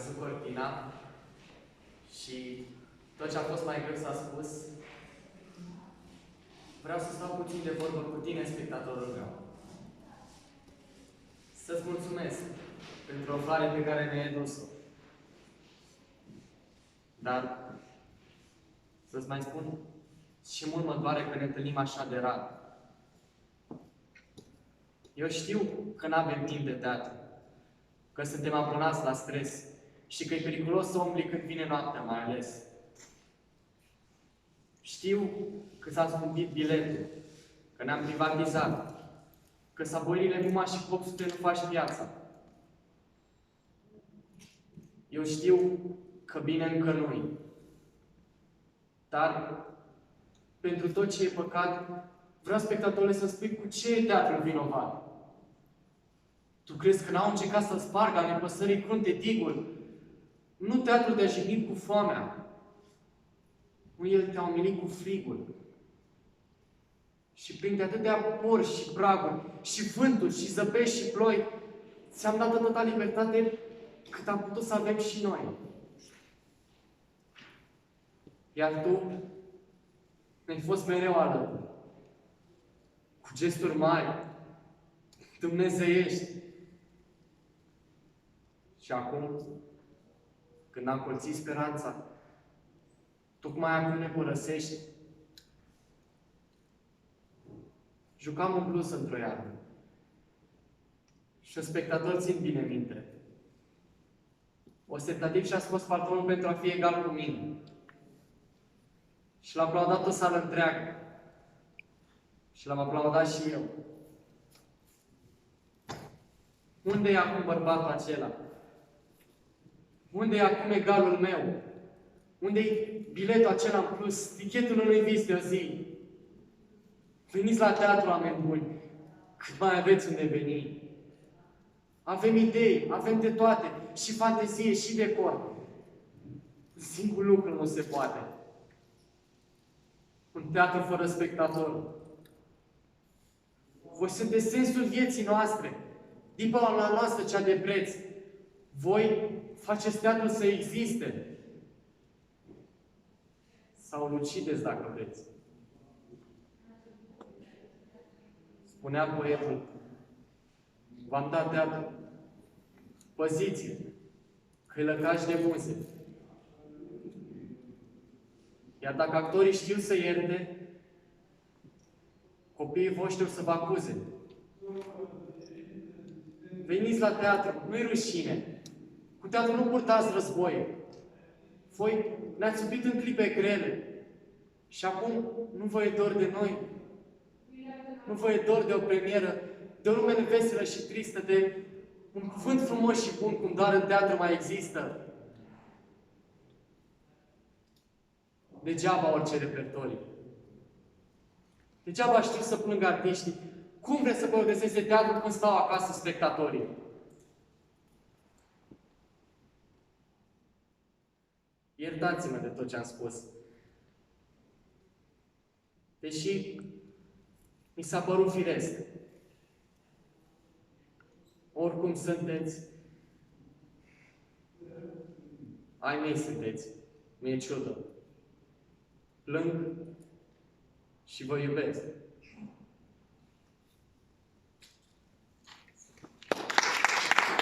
căzut cortina și tot ce a fost mai greu s-a spus. Vreau să stau puțin de vorbă cu tine, spectatorul meu. Să-ți mulțumesc pentru o floare pe care mi-ai dus-o. Dar să-ți mai spun, și mult mă doare că ne întâlnim așa de rar. Eu știu că nu avem timp de teatru, că suntem apunați la stres și că e periculos să umbli când vine noaptea, mai ales. Știu că s-a scumpit biletul, că ne-am privatizat, că saboirile guma și popsute nu faci viața. Eu știu că bine încă nu-i. Dar, pentru tot ce e păcat, vreau, spectatorule, să spui cu ce e teatrul vinovat. Tu crezi că n-au încercat să spargă a nepăsării crunte digul? Nu teatrul te-a jignit cu foamea. Nu el te-a umilit cu frigul. Și printre atâtea porți și praguri, și vânturi, și zăpești, și ploi, ți-am dat atâta libertate cât am putut să avem și noi. Iar tu mi-ai fost mereu alături. Cu gesturi mari, dumnezeiești. Și acum, când am colțit speranța, tocmai acum ne părăsești. Jucam un blues într-o iarnă. Și un spectator țin bine minte. Ostentativ și-a scos paltonul pentru a fi egal cu mine. Și l-a aplaudat o sală întreagă. Și l-am aplaudat și eu. Unde e acum bărbatul acela? Unde e acum egalul meu? Unde e biletul acela în plus, tichetul unui vis de o zi? Veniți la teatru, oameni buni, cât mai aveți unde veni. Avem idei, avem de toate, și fantezie, și decor. Un singur lucru nu se poate. Un teatru fără spectator. Voi sunteți sensul vieții noastre, diploma noastră cea de preț. Voi faceți teatrul să existe. Sau îl ucideți, dacă vreți. Spunea poetul, v-am dat teatru, păziți-l, că-i lăcași de muze. Iar dacă actorii știu să ierte, copiii voștri o să vă acuze. Veniți la teatru, nu-i rușine. Cu teatru nu purtați război. Voi ne-ați iubit în clipe grele. Și acum nu vă e dor de noi. Nu vă e dor de o premieră, de o lume veselă și tristă, de un cuvânt frumos și bun, cum doar în teatru mai există. Degeaba orice repertoriu. Degeaba știu să plâng artiștii. Cum vreți să progreseze teatrul când stau acasă spectatorii? Iertați-mă de tot ce am spus. Deși mi s-a părut firesc. Oricum sunteți, ai mei sunteți. Mi-e ciudă. Plâng și vă iubesc.